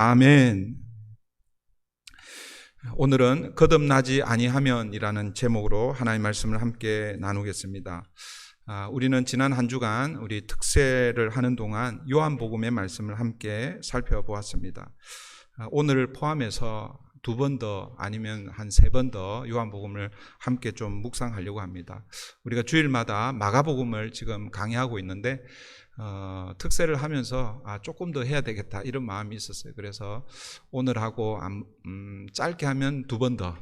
아멘. 오늘은 거듭나지 아니하면이라는 제목으로 하나님의 말씀을 함께 나누겠습니다. 우리는 지난 한 주간 우리 특세를 하는 동안 요한복음의 말씀을 함께 살펴보았습니다. 오늘을 포함해서 2번 더 아니면 한 3번 더 요한복음을 함께 좀 묵상하려고 합니다. 우리가 주일마다 마가복음을 지금 강의하고 있는데 특세를 하면서 조금 더 해야 되겠다 이런 마음이 있었어요. 그래서 오늘하고 짧게 하면 2번 더,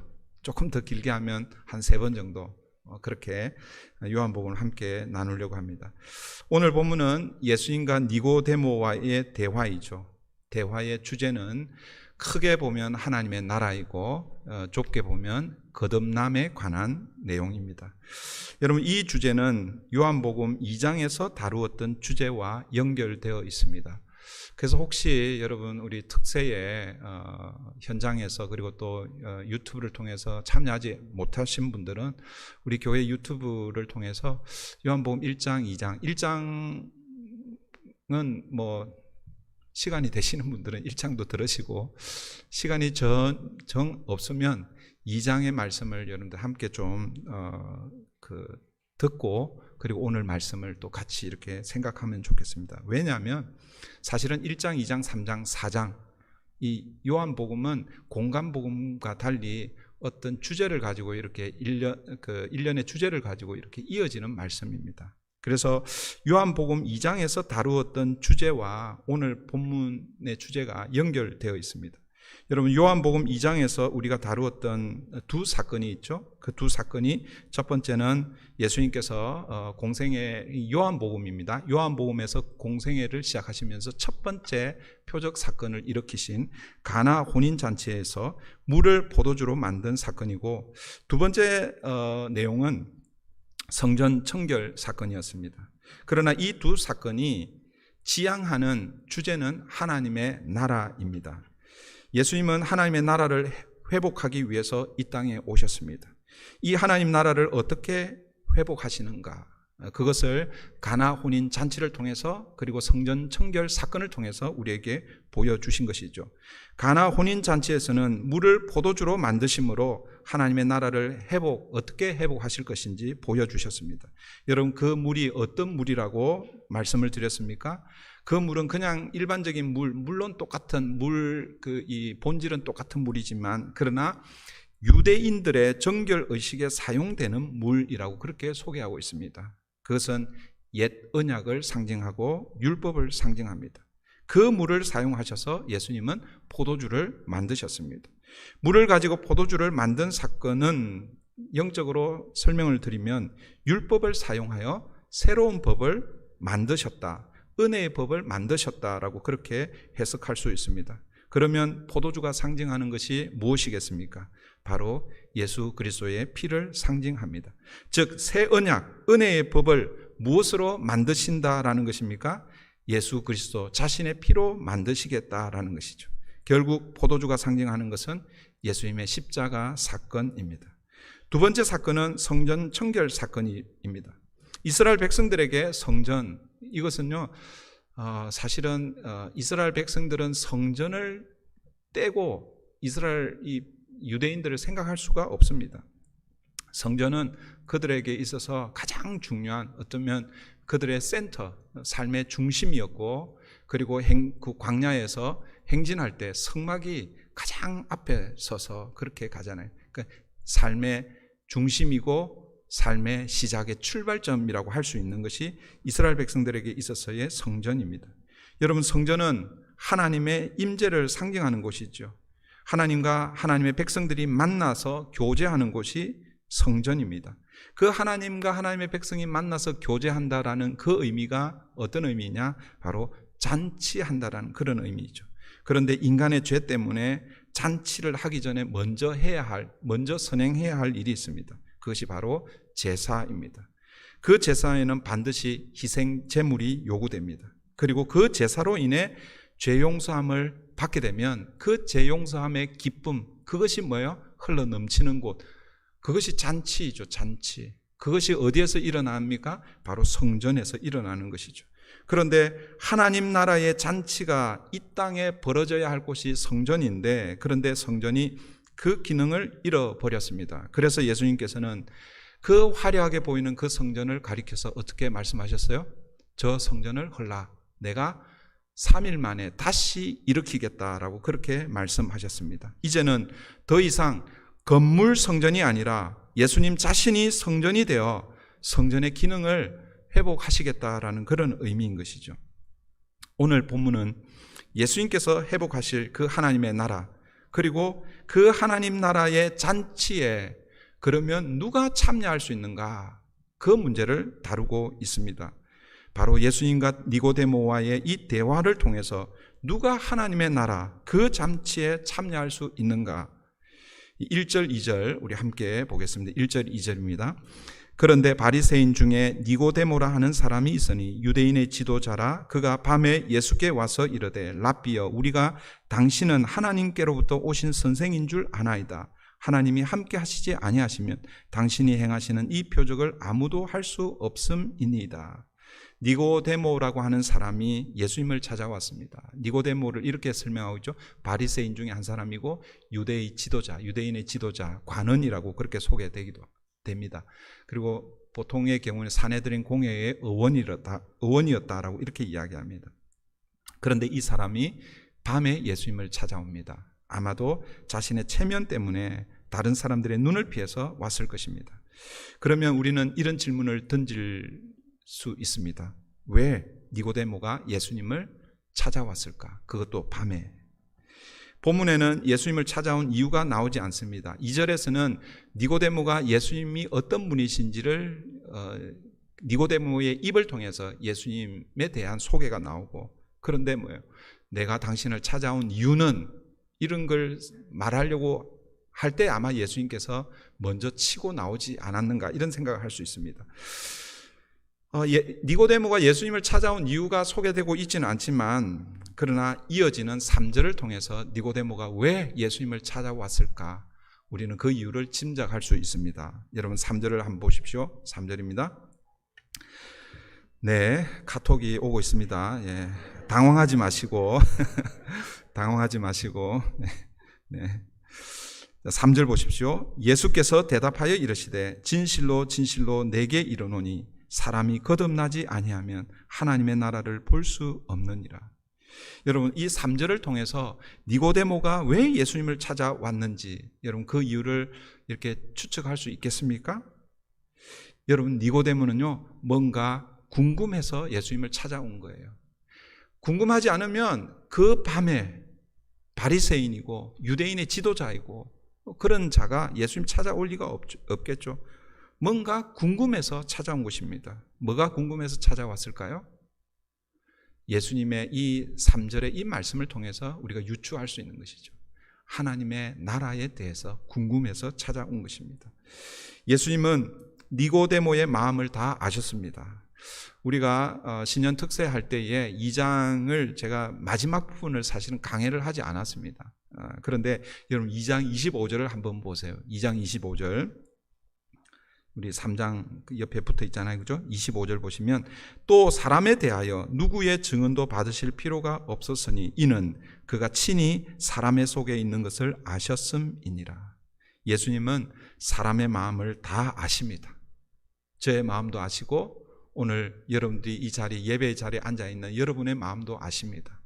조금 더 길게 하면 한 3번 정도 그렇게 요한복음을 함께 나누려고 합니다. 오늘 본문은 예수님과 니고데모와의 대화이죠. 대화의 주제는 크게 보면 하나님의 나라이고 좁게 보면 거듭남에 관한 내용입니다. 여러분, 이 주제는 요한복음 2장에서 다루었던 주제와 연결되어 있습니다. 그래서 혹시 여러분 우리 특세의 현장에서 그리고 또 유튜브를 통해서 참여하지 못하신 분들은 우리 교회 유튜브를 통해서 요한복음 1장, 2장, 1장은 뭐 시간이 되시는 분들은 1장도 들으시고, 시간이 정 없으면 2장의 말씀을 여러분들 함께 좀 듣고, 그리고 오늘 말씀을 또 같이 이렇게 생각하면 좋겠습니다. 왜냐하면 사실은 1장, 2장, 3장, 4장 이 요한복음은 공간복음과 달리 어떤 주제를 가지고 이렇게 일련의 주제를 가지고 이렇게 이어지는 말씀입니다. 그래서 요한복음 2장에서 다루었던 주제와 오늘 본문의 주제가 연결되어 있습니다. 여러분, 요한복음 2장에서 우리가 다루었던 2 사건이 있죠. 그 2 사건이, 첫 번째는 예수님께서 공생애, 요한복음입니다. 요한복음에서 공생애를 시작하시면서 첫 번째 표적 사건을 일으키신 가나 혼인잔치에서 물을 포도주로 만든 사건이고, 2번째 내용은 성전 청결 사건이었습니다. 그러나 이 2 사건이 지향하는 주제는 하나님의 나라입니다. 예수님은 하나님의 나라를 회복하기 위해서 이 땅에 오셨습니다. 이 하나님 나라를 어떻게 회복하시는가? 그것을 가나 혼인 잔치를 통해서, 그리고 성전 청결 사건을 통해서 우리에게 보여주신 것이죠. 가나 혼인 잔치에서는 물을 포도주로 만드심으로 하나님의 나라를 어떻게 회복하실 것인지 보여주셨습니다. 여러분, 그 물이 어떤 물이라고 말씀을 드렸습니까? 그 물은 그냥 일반적인 물, 물론 똑같은 물, 이 본질은 똑같은 물이지만, 그러나 유대인들의 정결 의식에 사용되는 물이라고 그렇게 소개하고 있습니다. 그것은 옛 언약을 상징하고 율법을 상징합니다. 그 물을 사용하셔서 예수님은 포도주를 만드셨습니다. 물을 가지고 포도주를 만든 사건은 영적으로 설명을 드리면 율법을 사용하여 새로운 법을 만드셨다, 은혜의 법을 만드셨다라고 그렇게 해석할 수 있습니다. 그러면 포도주가 상징하는 것이 무엇이겠습니까? 바로 예수 그리스도의 피를 상징합니다. 즉, 새 언약, 은혜의 법을 무엇으로 만드신다라는 것입니까? 예수 그리스도 자신의 피로 만드시겠다라는 것이죠. 결국 포도주가 상징하는 것은 예수님의 십자가 사건입니다. 2번째 사건은 성전 청결 사건입니다. 이스라엘 백성들에게 성전, 이것은요, 사실은 이스라엘 백성들은 성전을 떼고 이스라엘 유대인들을 생각할 수가 없습니다. 성전은 그들에게 있어서 가장 중요한, 어쩌면 그들의 센터, 삶의 중심이었고, 그리고 그 광야에서 행진할 때 성막이 가장 앞에 서서 그렇게 가잖아요. 그러니까 삶의 중심이고 삶의 시작의 출발점이라고 할 수 있는 것이 이스라엘 백성들에게 있어서의 성전입니다. 여러분, 성전은 하나님의 임재를 상징하는 곳이죠. 하나님과 하나님의 백성들이 만나서 교제하는 곳이 성전입니다. 그 하나님과 하나님의 백성이 만나서 교제한다라는 그 의미가 어떤 의미냐? 바로 잔치한다라는 그런 의미죠. 그런데 인간의 죄 때문에 잔치를 하기 전에 먼저 선행해야 할 일이 있습니다. 그것이 바로 제사입니다. 그 제사에는 반드시 희생 제물이 요구됩니다. 그리고 그 제사로 인해 죄 용서함을 받게 되면 그 죄 용서함의 기쁨, 그것이 뭐예요? 흘러 넘치는 곳, 그것이 잔치이죠. 잔치. 그것이 어디에서 일어납니까? 바로 성전에서 일어나는 것이죠. 그런데 하나님 나라의 잔치가 이 땅에 벌어져야 할 곳이 성전인데, 그런데 성전이 그 기능을 잃어버렸습니다. 그래서 예수님께서는 그 화려하게 보이는 그 성전을 가리켜서 어떻게 말씀하셨어요? 저 성전을 헐라 내가 3일 만에 다시 일으키겠다라고 그렇게 말씀하셨습니다. 이제는 더 이상 건물 성전이 아니라 예수님 자신이 성전이 되어 성전의 기능을 회복하시겠다라는 그런 의미인 것이죠. 오늘 본문은 예수님께서 회복하실 그 하나님의 나라, 그리고 그 하나님 나라의 잔치에 그러면 누가 참여할 수 있는가, 그 문제를 다루고 있습니다. 바로 예수님과 니고데모와의 이 대화를 통해서 누가 하나님의 나라 그 잔치에 참여할 수 있는가. 1절 2절 우리 함께 보겠습니다. 1절 2절입니다. 그런데 바리새인 중에 니고데모라 하는 사람이 있으니 유대인의 지도자라. 그가 밤에 예수께 와서 이르되 랍비여, 우리가 당신은 하나님께로부터 오신 선생인 줄 아나이다. 하나님이 함께 하시지 아니하시면 당신이 행하시는 이 표적을 아무도 할 수 없음이니이다. 니고데모라고 하는 사람이 예수님을 찾아왔습니다. 니고데모를 이렇게 설명하고 있죠. 바리새인 중에 한 사람이고 유대의 지도자, 유대인의 지도자, 관원이라고 그렇게 소개되기도 됩니다. 그리고 보통의 경우는 사내들인 공회의 의원이었다라고 이렇게 이야기합니다. 그런데 이 사람이 밤에 예수님을 찾아옵니다. 아마도 자신의 체면 때문에 다른 사람들의 눈을 피해서 왔을 것입니다. 그러면 우리는 이런 질문을 던질 수 있습니다. 왜 니고데모가 예수님을 찾아왔을까? 그것도 밤에. 본문에는 예수님을 찾아온 이유가 나오지 않습니다. 2절에서는 니고데모가 예수님이 어떤 분이신지를 니고데모의 입을 통해서 예수님에 대한 소개가 나오고, 그런데 뭐예요? 내가 당신을 찾아온 이유는, 이런 걸 말하려고 할 때 아마 예수님께서 먼저 치고 나오지 않았는가, 이런 생각을 할 수 있습니다. 니고데모가 예수님을 찾아온 이유가 소개되고 있지는 않지만, 그러나 이어지는 3절을 통해서 니고데모가 왜 예수님을 찾아왔을까, 우리는 그 이유를 짐작할 수 있습니다. 여러분 3절을 한번 보십시오. 3절입니다. 네, 카톡이 오고 있습니다. 예, 당황하지 마시고 당황하지 마시고. 네. 3절 보십시오. 예수께서 대답하여 이르시되 진실로 진실로 내게 이르노니 사람이 거듭나지 아니하면 하나님의 나라를 볼 수 없느니라. 여러분, 이 3절을 통해서 니고데모가 왜 예수님을 찾아왔는지, 여러분 그 이유를 이렇게 추측할 수 있겠습니까? 여러분, 니고데모는요, 뭔가 궁금해서 예수님을 찾아온 거예요. 궁금하지 않으면 그 밤에 바리새인이고 유대인의 지도자이고 그런 자가 예수님 찾아올 리가 없겠죠. 뭔가 궁금해서 찾아온 것입니다. 뭐가 궁금해서 찾아왔을까요? 예수님의 이 3절의 이 말씀을 통해서 우리가 유추할 수 있는 것이죠. 하나님의 나라에 대해서 궁금해서 찾아온 것입니다. 예수님은 니고데모의 마음을 다 아셨습니다. 우리가 신년 특세 할 때에 2장을 제가 마지막 부분을 사실은 강해를 하지 않았습니다. 그런데 여러분 2장 25절을 한번 보세요. 2장 25절. 우리 3장 옆에 붙어 있잖아요. 그죠? 25절 보시면 또 사람에 대하여 누구의 증언도 받으실 필요가 없었으니 이는 그가 친히 사람의 속에 있는 것을 아셨음이니라. 예수님은 사람의 마음을 다 아십니다. 저의 마음도 아시고 오늘 여러분들이 이 자리, 예배의 자리에 앉아있는 여러분의 마음도 아십니다.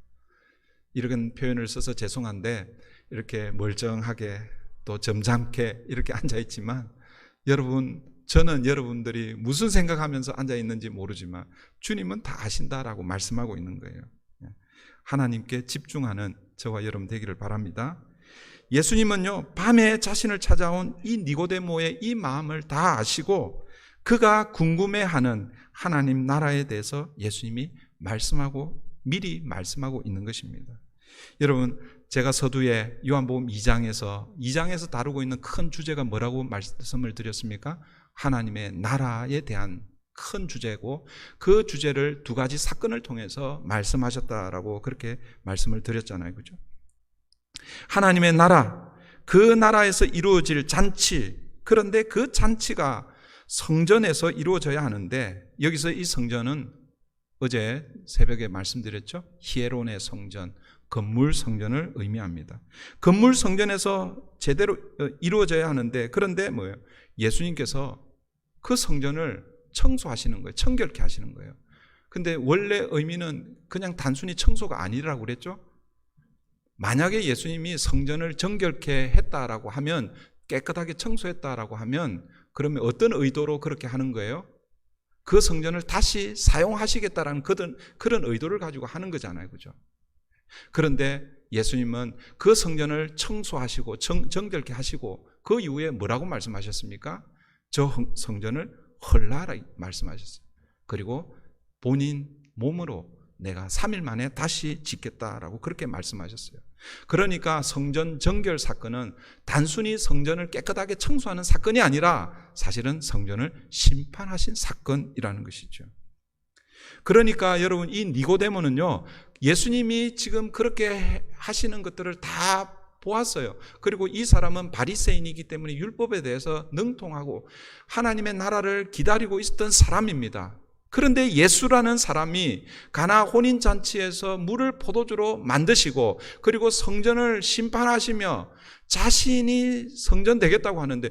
이런 표현을 써서 죄송한데 이렇게 멀쩡하게 또 점잖게 이렇게 앉아있지만 여러분, 저는 여러분들이 무슨 생각하면서 앉아있는지 모르지만 주님은 다 아신다라고 말씀하고 있는 거예요. 하나님께 집중하는 저와 여러분 되기를 바랍니다. 예수님은요, 밤에 자신을 찾아온 이 니고데모의 이 마음을 다 아시고 그가 궁금해하는 하나님 나라에 대해서 예수님이 미리 말씀하고 있는 것입니다. 여러분, 제가 서두에 요한복음 2장에서 다루고 있는 큰 주제가 뭐라고 말씀을 드렸습니까? 하나님의 나라에 대한 큰 주제고 그 주제를 두 가지 사건을 통해서 말씀하셨다라고 그렇게 말씀을 드렸잖아요. 그죠? 하나님의 나라, 그 나라에서 이루어질 잔치, 그런데 그 잔치가 성전에서 이루어져야 하는데 여기서 이 성전은 어제 새벽에 말씀드렸죠. 히에론의 성전, 건물 성전을 의미합니다. 건물 성전에서 제대로 이루어져야 하는데, 그런데 뭐예요? 예수님께서 그 성전을 청소하시는 거예요. 청결케 하시는 거예요. 근데 원래 의미는 그냥 단순히 청소가 아니라고 그랬죠. 만약에 예수님이 성전을 정결케 했다라고 하면, 깨끗하게 청소했다라고 하면, 그러면 어떤 의도로 그렇게 하는 거예요? 그 성전을 다시 사용하시겠다라는 그런 의도를 가지고 하는 거잖아요. 그죠? 그런데 예수님은 그 성전을 청소하시고 정결케 하시고 그 이후에 뭐라고 말씀하셨습니까? 저 성전을 헐라라 말씀하셨어요. 그리고 본인 몸으로 내가 3일 만에 다시 짓겠다라고 그렇게 말씀하셨어요. 그러니까 성전 정결 사건은 단순히 성전을 깨끗하게 청소하는 사건이 아니라 사실은 성전을 심판하신 사건이라는 것이죠. 그러니까 여러분, 이 니고데모는요, 예수님이 지금 그렇게 하시는 것들을 다 보았어요. 그리고 이 사람은 바리새인이기 때문에 율법에 대해서 능통하고 하나님의 나라를 기다리고 있었던 사람입니다. 그런데 예수라는 사람이 가나 혼인잔치에서 물을 포도주로 만드시고 그리고 성전을 심판하시며 자신이 성전 되겠다고 하는데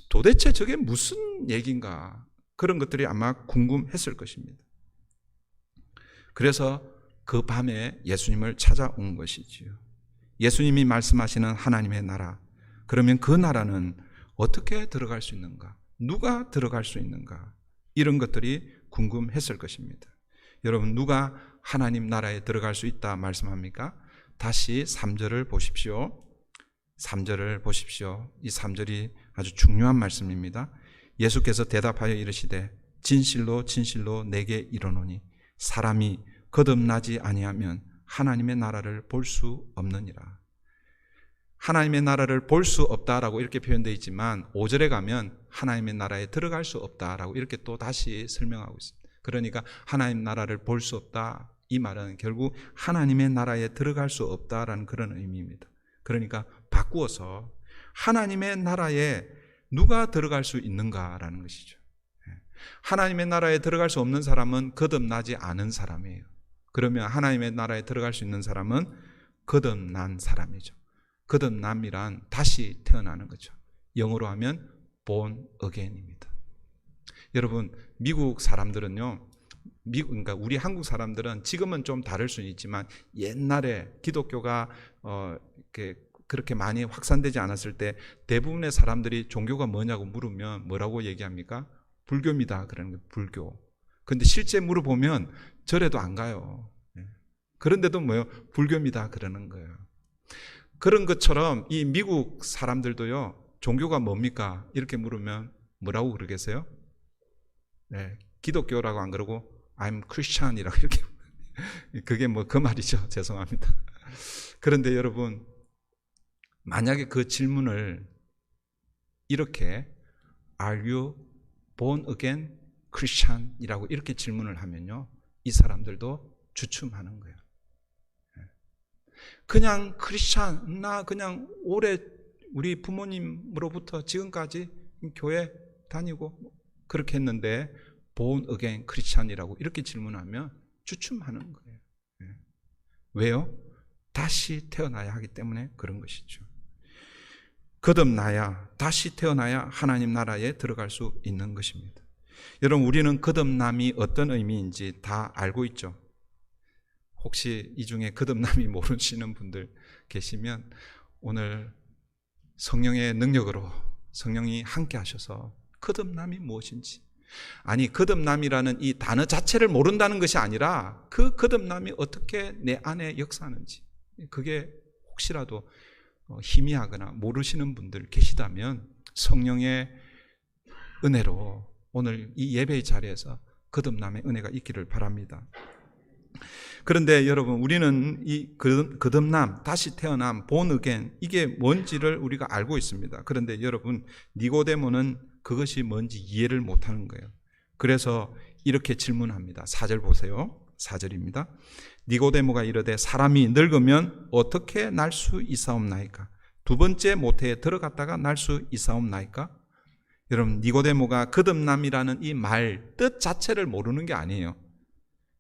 도대체 저게 무슨 얘기인가? 그런 것들이 아마 궁금했을 것입니다. 그래서 그 밤에 예수님을 찾아온 것이지요. 예수님이 말씀하시는 하나님의 나라, 그러면 그 나라는 어떻게 들어갈 수 있는가? 누가 들어갈 수 있는가? 이런 것들이 궁금했을 것입니다. 여러분, 누가 하나님 나라에 들어갈 수 있다 말씀합니까? 다시 3절을 보십시오. 3절을 보십시오. 이 3절이 아주 중요한 말씀입니다. 예수께서 대답하여 이르시되 진실로 진실로 내게 이르노니 사람이 거듭나지 아니하면 하나님의 나라를 볼 수 없느니라. 하나님의 나라를 볼 수 없다라고 이렇게 표현되어 있지만 5절에 가면 하나님의 나라에 들어갈 수 없다라고 이렇게 또 다시 설명하고 있습니다. 그러니까 하나님 나라를 볼 수 없다, 이 말은 결국 하나님의 나라에 들어갈 수 없다라는 그런 의미입니다. 그러니까 바꾸어서 하나님의 나라에 누가 들어갈 수 있는가라는 것이죠. 하나님의 나라에 들어갈 수 없는 사람은 거듭나지 않은 사람이에요. 그러면 하나님의 나라에 들어갈 수 있는 사람은 거듭난 사람이죠. 거듭남이란 다시 태어나는 거죠. 영어로 하면 born again입니다. 여러분, 미국 사람들은요, 그러니까 우리 한국 사람들은 지금은 좀 다를 수는 있지만 옛날에 기독교가 그렇게 많이 확산되지 않았을 때 대부분의 사람들이 종교가 뭐냐고 물으면 뭐라고 얘기합니까? 불교입니다. 그러는 거예요. 불교. 근데 실제 물어보면 절에도 안 가요. 그런데도 뭐예요? 불교입니다. 그러는 거예요. 그런 것처럼 이 미국 사람들도요, 종교가 뭡니까? 이렇게 물으면 뭐라고 그러겠어요? 네, 기독교라고 안 그러고 I'm Christian이라고 이렇게. 그게 뭐 그 말이죠. 죄송합니다. 그런데 여러분, 만약에 그 질문을 이렇게 Are you born again Christian이라고 이렇게 질문을 하면요, 이 사람들도 주춤하는 거예요. 그냥 크리스찬, 나 그냥 오래 우리 부모님으로부터 지금까지 교회 다니고 그렇게 했는데 born again 크리스찬이라고 이렇게 질문하면 주춤하는 거예요. 왜요? 다시 태어나야 하기 때문에 그런 것이죠. 거듭나야, 다시 태어나야 하나님 나라에 들어갈 수 있는 것입니다. 여러분, 우리는 거듭남이 어떤 의미인지 다 알고 있죠. 혹시 이 중에 거듭남이 모르시는 분들 계시면 오늘 성령의 능력으로 성령이 함께 하셔서 거듭남이 무엇인지, 아니 거듭남이라는 이 단어 자체를 모른다는 것이 아니라 그 거듭남이 어떻게 내 안에 역사하는지, 그게 혹시라도 희미하거나 모르시는 분들 계시다면 성령의 은혜로 오늘 이 예배의 자리에서 거듭남의 은혜가 있기를 바랍니다. 그런데 여러분, 우리는 이 거듭남, 다시 태어남, born again, 이게 뭔지를 우리가 알고 있습니다. 그런데 여러분, 니고데모는 그것이 뭔지 이해를 못하는 거예요. 그래서 이렇게 질문합니다. 4절 보세요. 4절입니다. 니고데모가 이르되 사람이 늙으면 어떻게 날 수 있사옵나이까? 두 번째 모태에 들어갔다가 날 수 있사옵나이까? 여러분, 니고데모가 거듭남이라는 이 말 뜻 자체를 모르는 게 아니에요.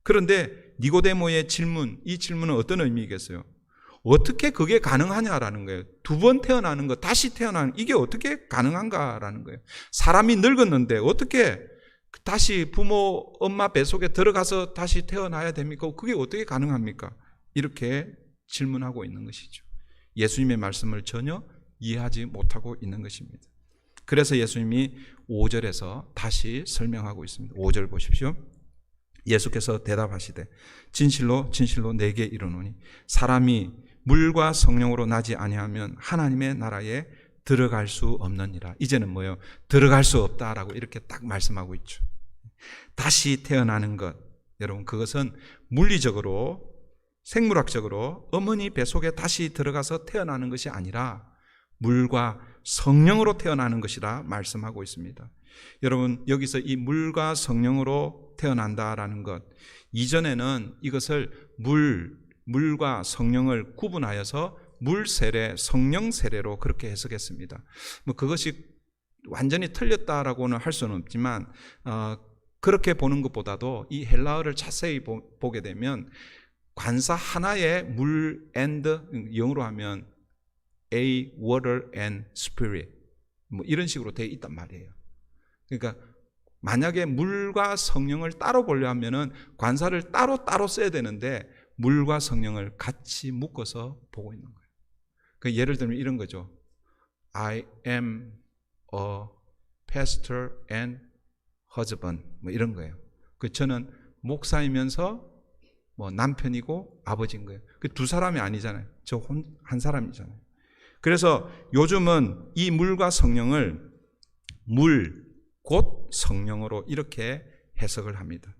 그런데 니고데모의 질문, 이 질문은 어떤 의미겠어요? 어떻게 그게 가능하냐라는 거예요. 두 번 태어나는 거, 다시 태어나는 이게 어떻게 가능한가라는 거예요. 사람이 늙었는데 어떻게 다시 부모, 엄마 뱃속에 들어가서 다시 태어나야 됩니까? 그게 어떻게 가능합니까? 이렇게 질문하고 있는 것이죠. 예수님의 말씀을 전혀 이해하지 못하고 있는 것입니다. 그래서 예수님이 5절에서 다시 설명하고 있습니다. 5절 보십시오. 예수께서 대답하시되 진실로 진실로 내게 이르노니 사람이 물과 성령으로 나지 아니하면 하나님의 나라에 들어갈 수 없느니라. 이제는 뭐예요? 들어갈 수 없다라고 이렇게 딱 말씀하고 있죠. 다시 태어나는 것, 여러분 그것은 물리적으로 생물학적으로 어머니 뱃속에 다시 들어가서 태어나는 것이 아니라 물과 성령으로 태어나는 것이라 말씀하고 있습니다. 여러분 여기서 이 물과 성령으로 태어난다라는 것, 이전에는 이것을 물과 성령을 구분하여서 물 세례, 성령 세례로 그렇게 해석했습니다. 뭐 그것이 완전히 틀렸다라고는 할 수는 없지만 그렇게 보는 것보다도 이 헬라어를 자세히 보게 되면 관사 하나에 물 and, 영어로 하면 a, water and spirit 뭐 이런 식으로 되어 있단 말이에요. 그러니까 만약에 물과 성령을 따로 보려 하면은 관사를 따로 써야 되는데 물과 성령을 같이 묶어서 보고 있는 거예요. 그 예를 들면 이런 거죠. I am a pastor and husband 뭐 이런 거예요. 그 저는 목사이면서 뭐 남편이고 아버지인 거예요. 그 두 사람이 아니잖아요. 저 한 사람이잖아요. 그래서 요즘은 이 물과 성령을 물 곧 성령으로 이렇게 해석을 합니다.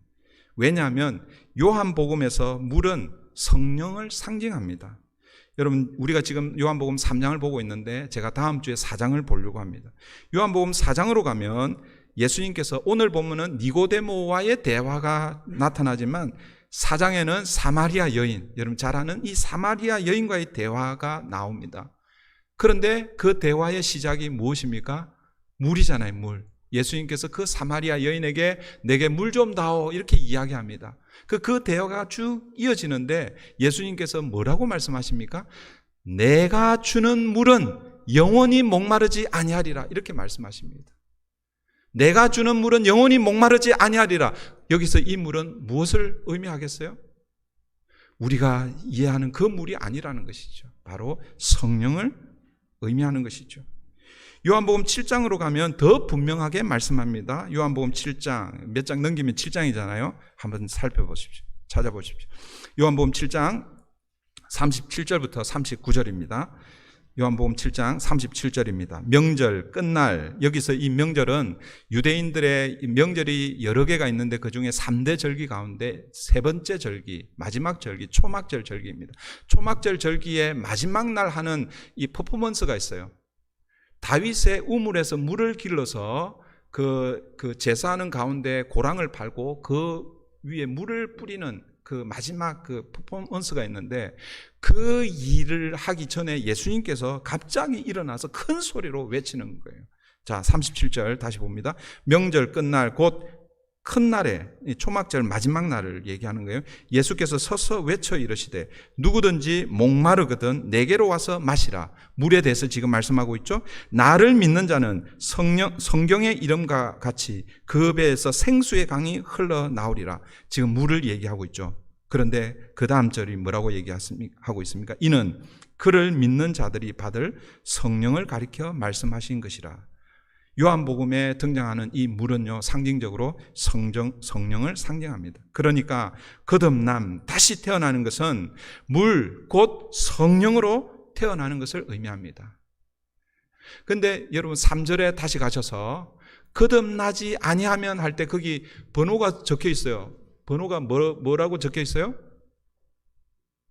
왜냐하면 요한복음에서 물은 성령을 상징합니다. 여러분 우리가 지금 요한복음 3장을 보고 있는데 제가 다음 주에 4장을 보려고 합니다. 요한복음 4장으로 가면 예수님께서 오늘 보면은 니고데모와의 대화가 나타나지만 4장에는 사마리아 여인, 여러분 잘 아는 이 사마리아 여인과의 대화가 나옵니다. 그런데 그 대화의 시작이 무엇입니까? 물이잖아요, 물. 예수님께서 그 사마리아 여인에게 내게 물 좀 다오 이렇게 이야기합니다. 그 대화가 쭉 이어지는데 예수님께서 뭐라고 말씀하십니까? 내가 주는 물은 영원히 목마르지 아니하리라 이렇게 말씀하십니다. 내가 주는 물은 영원히 목마르지 아니하리라. 여기서 이 물은 무엇을 의미하겠어요? 우리가 이해하는 그 물이 아니라는 것이죠. 바로 성령을 의미하는 것이죠. 요한복음 7장으로 가면 더 분명하게 말씀합니다. 요한복음 7장, 몇 장 넘기면 7장이잖아요. 한번 살펴보십시오. 찾아보십시오. 요한복음 7장 37절부터 39절입니다. 요한복음 7장 37절입니다. 명절, 끝날, 여기서 이 명절은 유대인들의 명절이 여러 개가 있는데 그 중에 3대 절기 가운데 세 번째 절기, 마지막 절기, 초막절 절기입니다. 초막절 절기의 마지막 날 하는 이 퍼포먼스가 있어요. 다윗의 우물에서 물을 길러서 그 제사하는 가운데 고랑을 팔고 그 위에 물을 뿌리는 그 마지막 그 퍼포먼스가 있는데 그 일을 하기 전에 예수님께서 갑자기 일어나서 큰 소리로 외치는 거예요. 자, 37절 다시 봅니다. 명절 끝날 곧 큰 날에 초막절 마지막 날을 얘기하는 거예요. 예수께서 서서 외쳐 이르시되 누구든지 목마르거든 내게로 와서 마시라. 물에 대해서 지금 말씀하고 있죠. 나를 믿는 자는 성경의 이름과 같이 그 배에서 생수의 강이 흘러나오리라. 지금 물을 얘기하고 있죠. 그런데 그 다음 절이 뭐라고 얘기하고 있습니까? 이는 그를 믿는 자들이 받을 성령을 가리켜 말씀하신 것이라. 요한복음에 등장하는 이 물은요, 상징적으로 성령을 상징합니다. 그러니까 거듭남, 다시 태어나는 것은 물, 곧 성령으로 태어나는 것을 의미합니다. 근데 여러분 3절에 다시 가셔서 거듭나지 아니하면 할 때 거기 번호가 적혀 있어요. 번호가 뭐라고 적혀 있어요?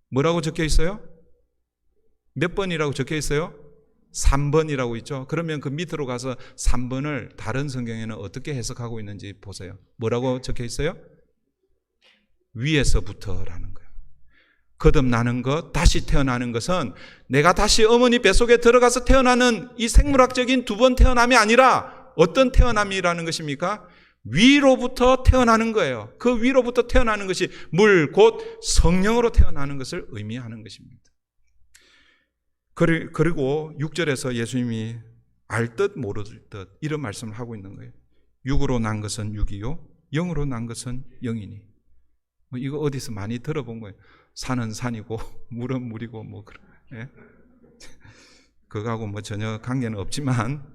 뭐라고 적혀 있어요? 몇 번이라고 적혀 있어요? 3번이라고 있죠. 그러면 그 밑으로 가서 3번을 다른 성경에는 어떻게 해석하고 있는지 보세요. 뭐라고 적혀 있어요? 위에서부터라는 거예요. 거듭나는 것, 다시 태어나는 것은 내가 다시 어머니 뱃속에 들어가서 태어나는 이 생물학적인 두 번 태어남이 아니라 어떤 태어남이라는 것입니까? 위로부터 태어나는 거예요. 그 위로부터 태어나는 것이 물, 곧 성령으로 태어나는 것을 의미하는 것입니다. 그리고 6절에서 예수님이 알 듯 모를 듯 이런 말씀을 하고 있는 거예요. 육으로 난 것은 육이요, 영으로 난 것은 영이니. 이거 어디서 많이 들어본 거예요. 산은 산이고 물은 물이고 뭐 그런. 예? 그거하고 뭐 전혀 관계는 없지만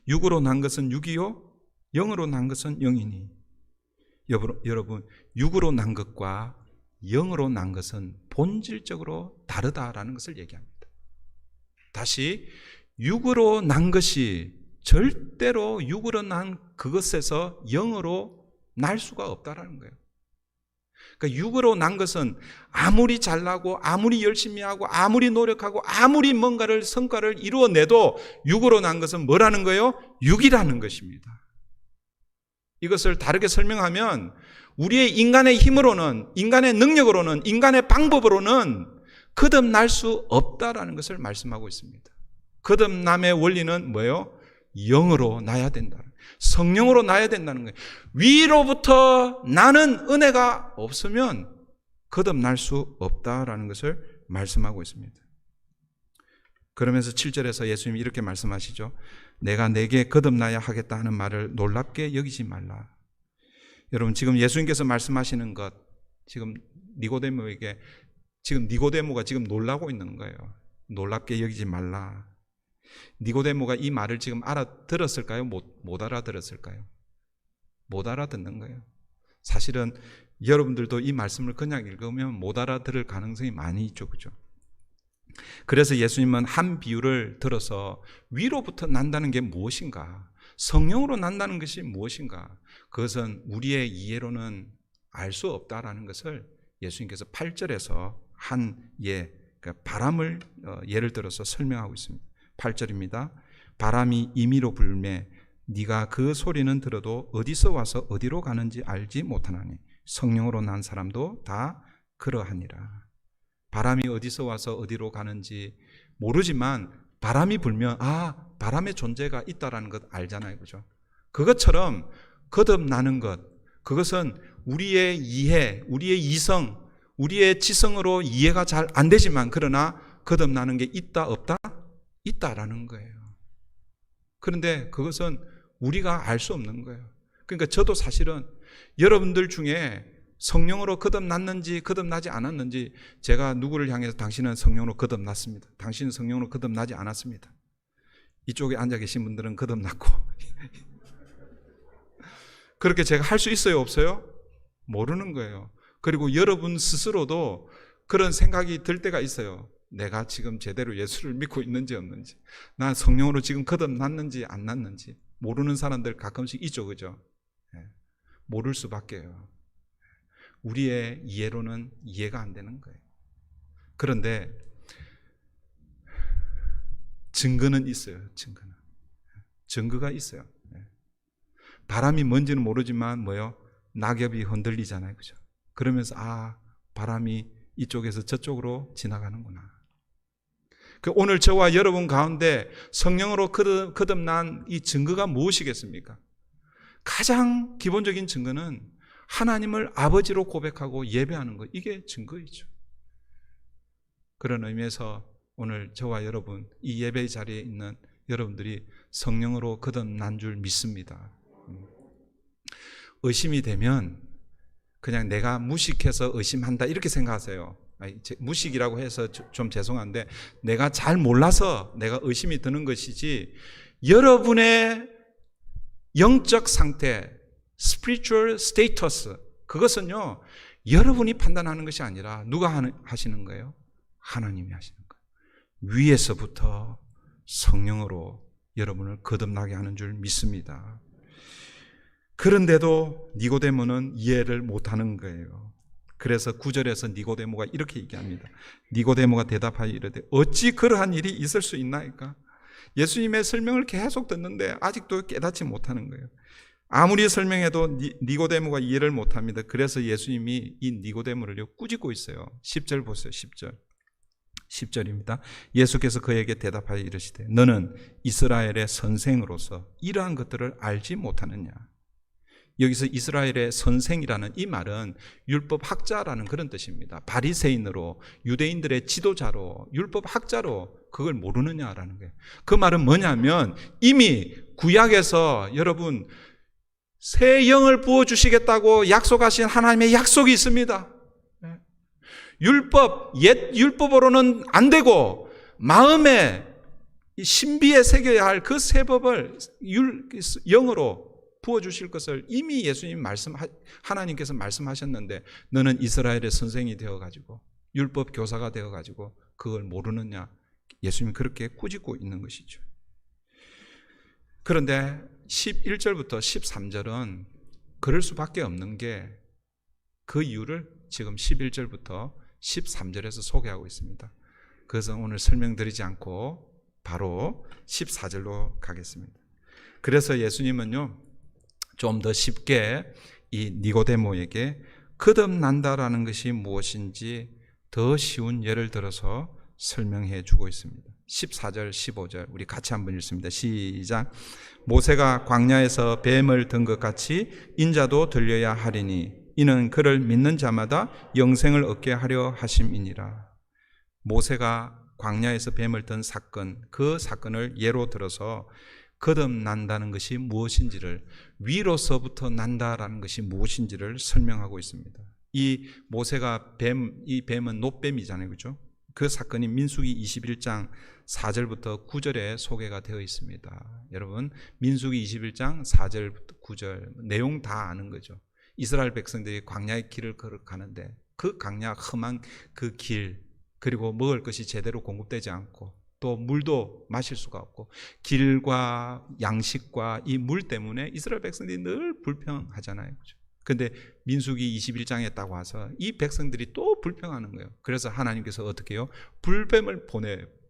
육으로 난 것은 육이요, 영으로 난 것은 영이니. 여러분, 육으로 난 것과 영으로 난 것은 본질적으로 다르다라는 것을 얘기합니다. 다시, 육으로 난 것이 절대로 육으로 난 그것에서 영으로 날 수가 없다라는 거예요. 그러니까 육으로 난 것은 아무리 잘나고 아무리 열심히 하고 아무리 노력하고 아무리 뭔가를 성과를 이루어내도 육으로 난 것은 뭐라는 거예요? 육이라는 것입니다. 이것을 다르게 설명하면 우리의 인간의 힘으로는, 인간의 능력으로는, 인간의 방법으로는 거듭날 수 없다라는 것을 말씀하고 있습니다. 거듭남의 원리는 뭐예요? 영으로 나야 된다. 성령으로 나야 된다는 거예요. 위로부터 나는 은혜가 없으면 거듭날 수 없다라는 것을 말씀하고 있습니다. 그러면서 7절에서 예수님이 이렇게 말씀하시죠. 내가 내게 거듭나야 하겠다 하는 말을 놀랍게 여기지 말라. 여러분, 지금 예수님께서 말씀하시는 것, 지금 니고데모에게, 지금 니고데모가 지금 놀라고 있는 거예요. 놀랍게 여기지 말라. 니고데모가 이 말을 지금 알아들었을까요? 못 알아들었을까요? 못 알아듣는 거예요. 사실은 여러분들도 이 말씀을 그냥 읽으면 못 알아들을 가능성이 많이 있죠. 그죠? 그래서 예수님은 한 비유를 들어서 위로부터 난다는 게 무엇인가? 성령으로 난다는 것이 무엇인가? 그것은 우리의 이해로는 알 수 없다라는 것을 예수님께서 8절에서 한 그러니까 바람을 예를 들어서 설명하고 있습니다. 8절입니다. 바람이 임의로 불매 네가 그 소리는 들어도 어디서 와서 어디로 가는지 알지 못하나니 성령으로 난 사람도 다 그러하니라. 바람이 어디서 와서 어디로 가는지 모르지만 바람이 불면 바람의 존재가 있다라는 것 알잖아요. 그죠? 그것처럼 거듭나는 것, 그것은 우리의 이해, 우리의 이성, 우리의 지성으로 이해가 잘 안 되지만 그러나 거듭나는 게 있다 없다? 있다라는 거예요. 그런데 그것은 우리가 알 수 없는 거예요. 그러니까 저도 사실은 여러분들 중에 성령으로 거듭났는지 거듭나지 않았는지 제가 누구를 향해서 당신은 성령으로 거듭났습니다, 당신은 성령으로 거듭나지 않았습니다, 이쪽에 앉아 계신 분들은 거듭났고 그렇게 제가 할 수 있어요 없어요? 모르는 거예요. 그리고 여러분 스스로도 그런 생각이 들 때가 있어요. 내가 지금 제대로 예수를 믿고 있는지 없는지, 난 성령으로 지금 거듭났는지 안 났는지 모르는 사람들 가끔씩 있죠. 그죠? 모를 수밖에요. 우리의 이해로는 이해가 안 되는 거예요. 그런데 증거는 있어요. 증거가 있어요. 바람이 뭔지는 모르지만 낙엽이 흔들리잖아요. 그죠? 그러면서 바람이 이쪽에서 저쪽으로 지나가는구나. 오늘 저와 여러분 가운데 성령으로 거듭난 이 증거가 무엇이겠습니까? 가장 기본적인 증거는 하나님을 아버지로 고백하고 예배하는 것, 이게 증거이죠. 그런 의미에서 오늘 저와 여러분, 이 예배 자리에 있는 여러분들이 성령으로 거듭난 줄 믿습니다. 의심이 되면 그냥 내가 무식해서 의심한다 이렇게 생각하세요. 무식이라고 해서 좀 죄송한데 내가 잘 몰라서 내가 의심이 드는 것이지, 여러분의 영적 상태, spiritual status, 그것은요 여러분이 판단하는 것이 아니라 누가 하시는 거예요? 하나님이 하시는 거예요. 위에서부터 성령으로 여러분을 거듭나게 하는 줄 믿습니다. 그런데도 니고데모는 이해를 못하는 거예요. 그래서 9절에서 니고데모가 이렇게 얘기합니다. 니고데모가 대답하여 이르되 어찌 그러한 일이 있을 수 있나이까? 예수님의 설명을 계속 듣는데 아직도 깨닫지 못하는 거예요. 아무리 설명해도 니고데모가 이해를 못합니다. 그래서 예수님이 이 니고데모를 꾸짖고 있어요. 10절 보세요. 10절입니다. 예수께서 그에게 대답하여 이르시되 너는 이스라엘의 선생으로서 이러한 것들을 알지 못하느냐? 여기서 이스라엘의 선생이라는 이 말은 율법 학자라는 그런 뜻입니다. 바리새인으로, 유대인들의 지도자로, 율법 학자로 그걸 모르느냐라는 거예요. 그 말은 뭐냐면 이미 구약에서 여러분 새 영을 부어주시겠다고 약속하신 하나님의 약속이 있습니다. 옛 율법으로는 안 되고 마음에 신비에 새겨야 할 그 새 법을 영으로 부어주실 것을 이미 하나님께서 말씀하셨는데 너는 이스라엘의 선생이 되어가지고 율법 교사가 되어가지고 그걸 모르느냐. 예수님이 그렇게 꾸짖고 있는 것이죠. 그런데 11절부터 13절은 그럴 수밖에 없는 게 그 이유를 지금 11절부터 13절에서 소개하고 있습니다. 그래서 오늘 설명드리지 않고 바로 14절로 가겠습니다. 그래서 예수님은요, 좀 더 쉽게 이 니고데모에게 거듭난다라는 것이 무엇인지 더 쉬운 예를 들어서 설명해 주고 있습니다. 14절, 15절 우리 같이 한번 읽습니다. 시작. 모세가 광야에서 뱀을 든 것 같이 인자도 들려야 하리니 이는 그를 믿는 자마다 영생을 얻게 하려 하심이니라. 모세가 광야에서 뱀을 든 사건, 그 사건을 예로 들어서 거듭난다는 것이 무엇인지를, 위로서부터 난다라는 것이 무엇인지를 설명하고 있습니다. 이 모세가 이 뱀은 놋뱀이잖아요, 그렇죠? 그 사건이 민수기 21장 4절부터 9절에 소개가 되어 있습니다. 여러분, 민수기 21장 4절부터 9절 내용 다 아는 거죠. 이스라엘 백성들이 광야의 길을 걸어가는데 그 광야 험한 그 길, 그리고 먹을 것이 제대로 공급되지 않고 또 물도 마실 수가 없고 길과 양식과 이 물 때문에 이스라엘 백성들이 늘 불평하잖아요. 그런데 민수기 21장에 딱 와서 이 백성들이 또 불평하는 거예요. 그래서 하나님께서 어떻게 해요? 불뱀을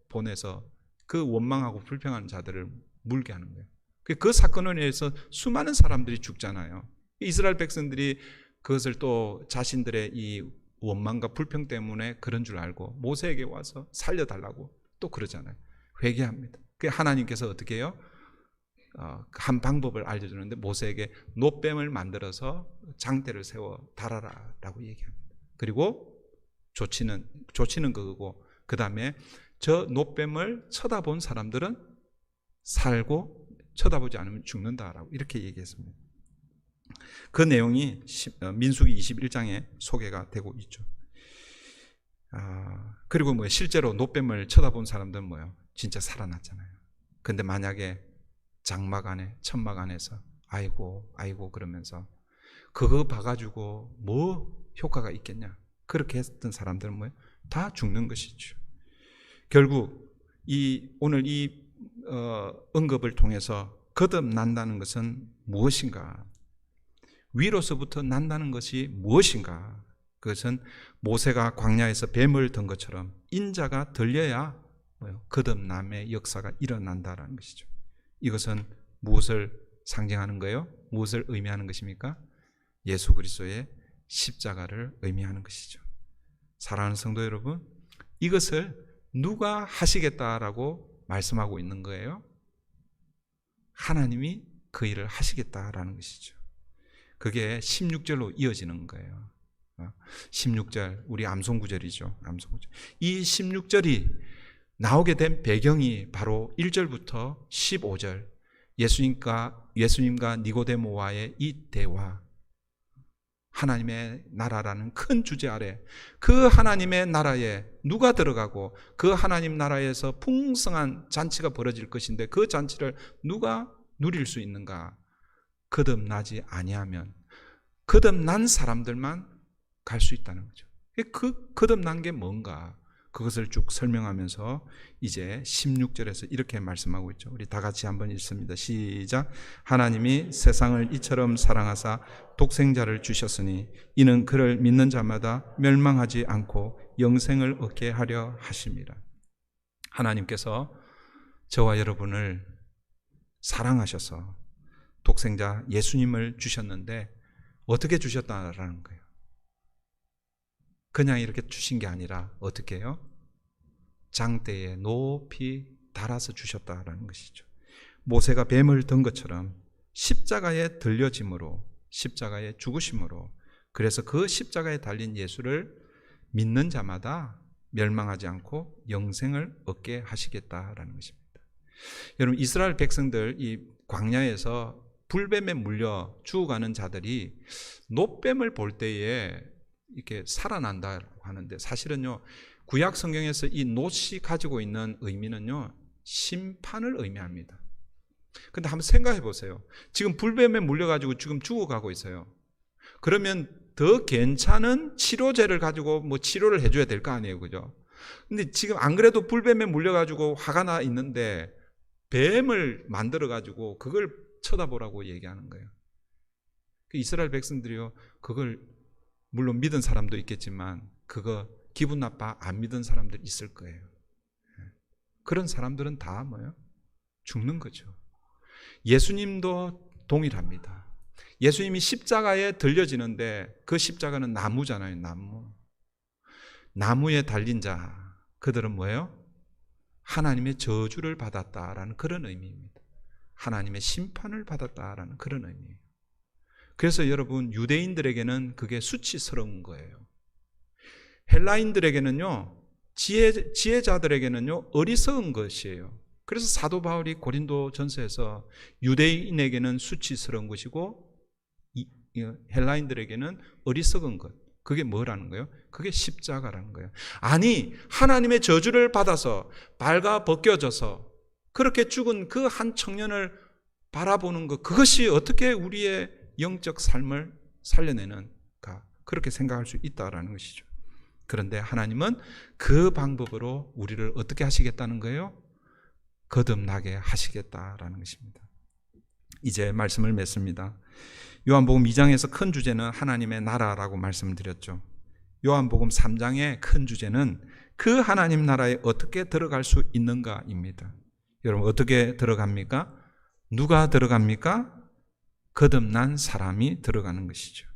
보내서 그 원망하고 불평하는 자들을 물게 하는 거예요. 그 사건을 인해서 수많은 사람들이 죽잖아요. 이스라엘 백성들이 그것을 또 자신들의 이 원망과 불평 때문에 그런 줄 알고 모세에게 와서 살려달라고 또 그러잖아요. 회개합니다. 그 하나님께서 어떻게 해요? 한 방법을 알려주는데 모세에게 놋뱀을 만들어서 장대를 세워 달아라라고 얘기합니다. 그리고 조치는 그거고, 그 다음에 저 놋뱀을 쳐다본 사람들은 살고 쳐다보지 않으면 죽는다라고 이렇게 얘기했습니다. 그 내용이 민수기 21장에 소개가 되고 있죠. 그리고 실제로 놋뱀을 쳐다본 사람들은 뭐예요? 진짜 살아났잖아요. 근데 만약에 장막 안에, 천막 안에서 아이고 그러면서 그거 봐가지고 뭐 효과가 있겠냐? 그렇게 했던 사람들은 뭐예요? 다 죽는 것이죠. 결국 오늘 이 언급을 통해서 거듭난다는 것은 무엇인가? 위로서부터 난다는 것이 무엇인가? 그것은 모세가 광야에서 뱀을 든 것처럼 인자가 들려야 거듭남의 역사가 일어난다는 것이죠. 이것은 무엇을 상징하는 거예요? 무엇을 의미하는 것입니까? 예수 그리스도의 십자가를 의미하는 것이죠. 사랑하는 성도 여러분, 이것을 누가 하시겠다라고 말씀하고 있는 거예요? 하나님이 그 일을 하시겠다라는 것이죠. 그게 16절로 이어지는 거예요. 16절, 우리 암송구절이죠. 암송구절. 이 16절이 나오게 된 배경이 바로 1절부터 15절, 예수님과 니고데모와의 이 대화, 하나님의 나라라는 큰 주제 아래 그 하나님의 나라에 누가 들어가고 그 하나님 나라에서 풍성한 잔치가 벌어질 것인데 그 잔치를 누가 누릴 수 있는가? 거듭나지 아니하면 거듭난 사람들만 갈 수 있다는 거죠. 그 거듭난 게 뭔가? 그것을 쭉 설명하면서 이제 16절에서 이렇게 말씀하고 있죠. 우리 다 같이 한번 읽습니다. 시작. 하나님이 세상을 이처럼 사랑하사 독생자를 주셨으니 이는 그를 믿는 자마다 멸망하지 않고 영생을 얻게 하려 하심이라. 하나님께서 저와 여러분을 사랑하셔서 독생자 예수님을 주셨는데 어떻게 주셨다라는 거예요? 그냥 이렇게 주신 게 아니라 어떻게 해요? 장대에 높이 달아서 주셨다라는 것이죠. 모세가 뱀을 든 것처럼 십자가에 들려짐으로 십자가의 죽으심으로, 그래서 그 십자가에 달린 예수를 믿는 자마다 멸망하지 않고 영생을 얻게 하시겠다라는 것입니다. 여러분, 이스라엘 백성들 이 광야에서 불뱀에 물려 죽어가는 자들이 놋뱀을 볼 때에 이렇게 살아난다고 하는데, 사실은요, 구약 성경에서 이 놋이 가지고 있는 의미는요, 심판을 의미합니다. 근데 한번 생각해 보세요. 지금 불뱀에 물려가지고 지금 죽어가고 있어요. 그러면 더 괜찮은 치료제를 가지고 뭐 치료를 해줘야 될 거 아니에요, 그죠? 근데 지금 안 그래도 불뱀에 물려가지고 화가 나 있는데 뱀을 만들어가지고 그걸 쳐다보라고 얘기하는 거예요. 이스라엘 백성들이요, 그걸 물론 믿은 사람도 있겠지만 그거 기분 나빠 안 믿은 사람들 있을 거예요. 그런 사람들은 다 뭐예요? 죽는 거죠. 예수님도 동일합니다. 예수님이 십자가에 들려지는데 그 십자가는 나무잖아요. 나무에 달린 자, 그들은 뭐예요? 하나님의 저주를 받았다라는 그런 의미입니다. 하나님의 심판을 받았다라는 그런 의미예요. 그래서 여러분, 유대인들에게는 그게 수치스러운 거예요. 헬라인들에게는요, 지혜자들에게는요, 어리석은 것이에요. 그래서 사도 바울이 고린도 전서에서 유대인에게는 수치스러운 것이고 헬라인들에게는 어리석은 것, 그게 뭐라는 거예요? 그게 십자가라는 거예요. 아니, 하나님의 저주를 받아서 발가 벗겨져서 그렇게 죽은 그 한 청년을 바라보는 것, 그것이 어떻게 우리의 영적 삶을 살려내는가, 그렇게 생각할 수 있다라는 것이죠. 그런데 하나님은 그 방법으로 우리를 어떻게 하시겠다는 거예요? 거듭나게 하시겠다라는 것입니다. 이제 말씀을 맺습니다. 요한복음 2장에서 큰 주제는 하나님의 나라라고 말씀드렸죠. 요한복음 3장의 큰 주제는 그 하나님 나라에 어떻게 들어갈 수 있는가입니다. 여러분, 어떻게 들어갑니까? 누가 들어갑니까? 거듭난 사람이 들어가는 것이죠.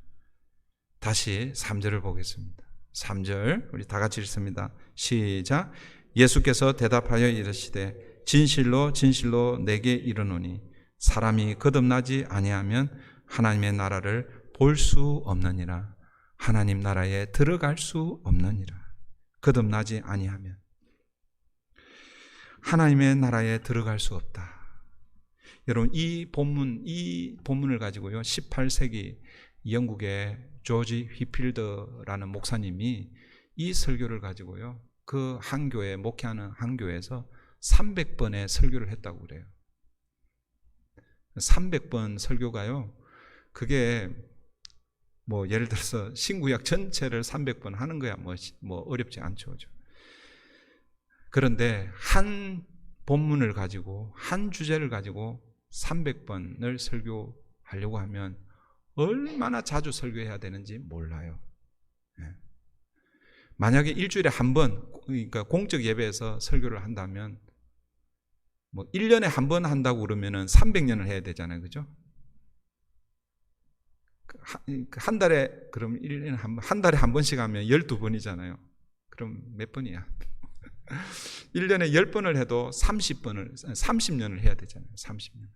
다시 3절을 보겠습니다. 3절 우리 다 같이 읽습니다. 시작. 예수께서 대답하여 이르시되 진실로 진실로 내게 이르노니 사람이 거듭나지 아니하면 하나님의 나라를 볼 수 없느니라. 하나님 나라에 들어갈 수 없느니라. 거듭나지 아니하면 하나님의 나라에 들어갈 수 없다. 여러분, 이 본문을 가지고요, 18세기 영국의 조지 휘필더라는 목사님이 이 설교를 가지고요, 그 한 교회, 목회하는 한 교회에서 300번의 설교를 했다고 그래요. 300번 설교가요, 그게 뭐 예를 들어서 신구약 전체를 300번 하는 거야 뭐 어렵지 않죠. 그런데 한 본문을 가지고, 한 주제를 가지고 300번을 설교하려고 하면 얼마나 자주 설교해야 되는지 몰라요. 만약에 일주일에 한 번, 그러니까 공적 예배에서 설교를 한다면 뭐 1년에 한 번 한다고 그러면은 300년을 해야 되잖아요. 그죠? 한 달에, 그럼 1년에 한 달에 한 번씩 하면 12번이잖아요. 그럼 몇 번이야? 1년에 10번을 해도 30년을 해야 되잖아요. 30년.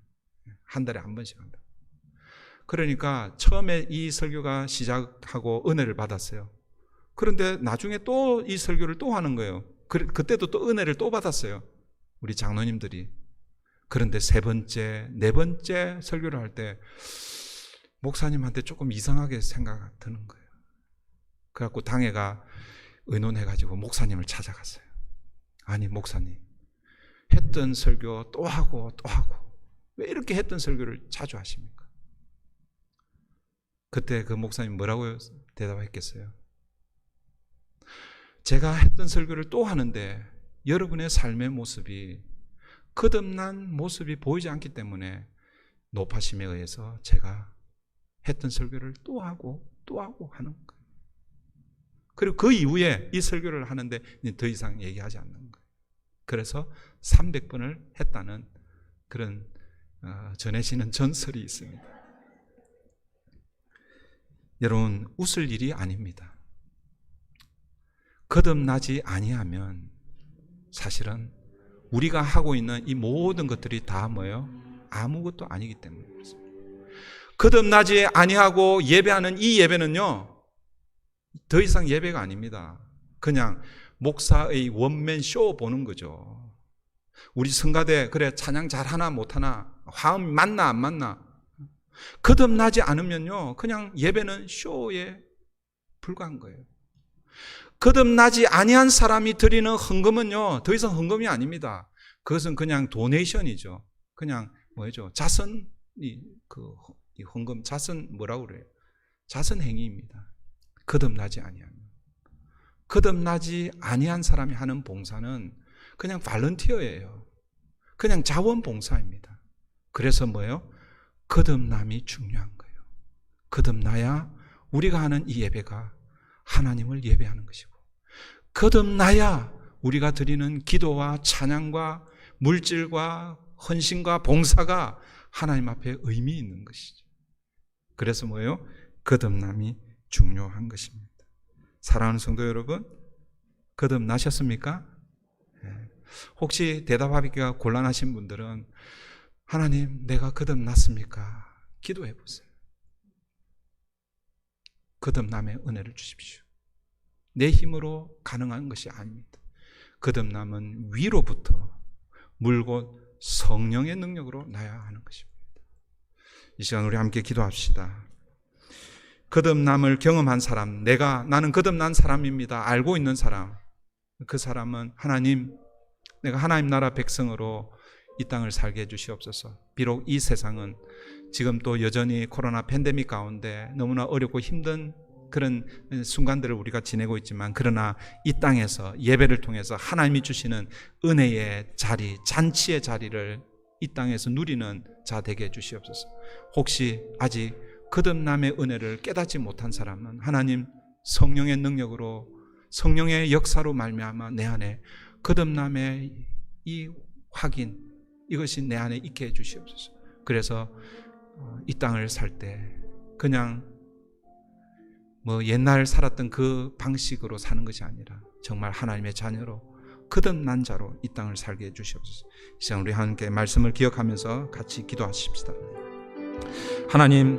한 달에 한 번씩 한다. 그러니까 처음에 이 설교가 시작하고 은혜를 받았어요. 그런데 나중에 또 이 설교를 또 하는 거예요. 그때도 또 은혜를 또 받았어요. 우리 장로님들이. 그런데 세 번째, 네 번째 설교를 할 때 목사님한테 조금 이상하게 생각이 드는 거예요. 그래갖고 당회가 의논해가지고 목사님을 찾아갔어요. 아니, 목사님, 했던 설교 또 하고 또 하고 왜 이렇게 했던 설교를 자주 하십니까? 그때 그 목사님 뭐라고 대답했겠어요? 제가 했던 설교를 또 하는데 여러분의 삶의 모습이, 거듭난 모습이 보이지 않기 때문에 높아심에 의해서 제가 했던 설교를 또 하고 또 하고 하는 거예요. 그리고 그 이후에 이 설교를 하는데 더 이상 얘기하지 않는 거예요. 그래서 300번을 했다는 그런 전해지는 전설이 있습니다. 여러분, 웃을 일이 아닙니다. 거듭나지 아니하면 사실은 우리가 하고 있는 이 모든 것들이 다 뭐예요? 아무것도 아니기 때문에 그렇습니다. 거듭나지 아니하고 예배하는 이 예배는요, 더 이상 예배가 아닙니다. 그냥 목사의 원맨 쇼 보는 거죠. 우리 성가대 그래 찬양 잘하나 못하나, 화음 맞나 안 맞나, 거듭나지 않으면요 그냥 예배는 쇼에 불과한 거예요. 거듭나지 아니한 사람이 드리는 헌금은요 더 이상 헌금이 아닙니다. 그것은 그냥 도네이션이죠. 그냥 뭐죠? 자선이 이 헌금, 자선 뭐라고 그래요? 자선 행위입니다. 거듭나지 아니하면. 거듭나지 아니한 사람이 하는 봉사는 그냥 발런티어예요. 그냥 자원봉사입니다. 그래서 뭐예요? 거듭남이 중요한 거예요. 거듭나야 우리가 하는 이 예배가 하나님을 예배하는 것이고, 거듭나야 우리가 드리는 기도와 찬양과 물질과 헌신과 봉사가 하나님 앞에 의미 있는 것이죠. 그래서 뭐예요? 거듭남이 중요한 것입니다. 사랑하는 성도 여러분, 거듭나셨습니까? 혹시 대답하기가 곤란하신 분들은 하나님, 내가 거듭났습니까? 기도해 보세요. 거듭남의 은혜를 주십시오. 내 힘으로 가능한 것이 아닙니다. 거듭남은 위로부터 물고 성령의 능력으로 나야 하는 것입니다. 이 시간 우리 함께 기도합시다. 거듭남을 경험한 사람, 나는 거듭난 사람입니다. 알고 있는 사람, 그 사람은 하나님, 내가 하나님 나라 백성으로 이 땅을 살게 해주시옵소서. 비록 이 세상은 지금 또 여전히 코로나 팬데믹 가운데 너무나 어렵고 힘든 그런 순간들을 우리가 지내고 있지만, 그러나 이 땅에서 예배를 통해서 하나님이 주시는 은혜의 자리, 잔치의 자리를 이 땅에서 누리는 자 되게 해주시옵소서. 혹시 아직 거듭남의 은혜를 깨닫지 못한 사람은 하나님 성령의 능력으로, 성령의 역사로 말미암아 내 안에 거듭남의 이 확인, 이것이 내 안에 있게 해주시옵소서. 그래서 이 땅을 살 때 그냥 옛날 살았던 그 방식으로 사는 것이 아니라 정말 하나님의 자녀로 거듭난 자로 이 땅을 살게 해주시옵소서. 이 시간 우리 함께 말씀을 기억하면서 같이 기도하십시다. 하나님,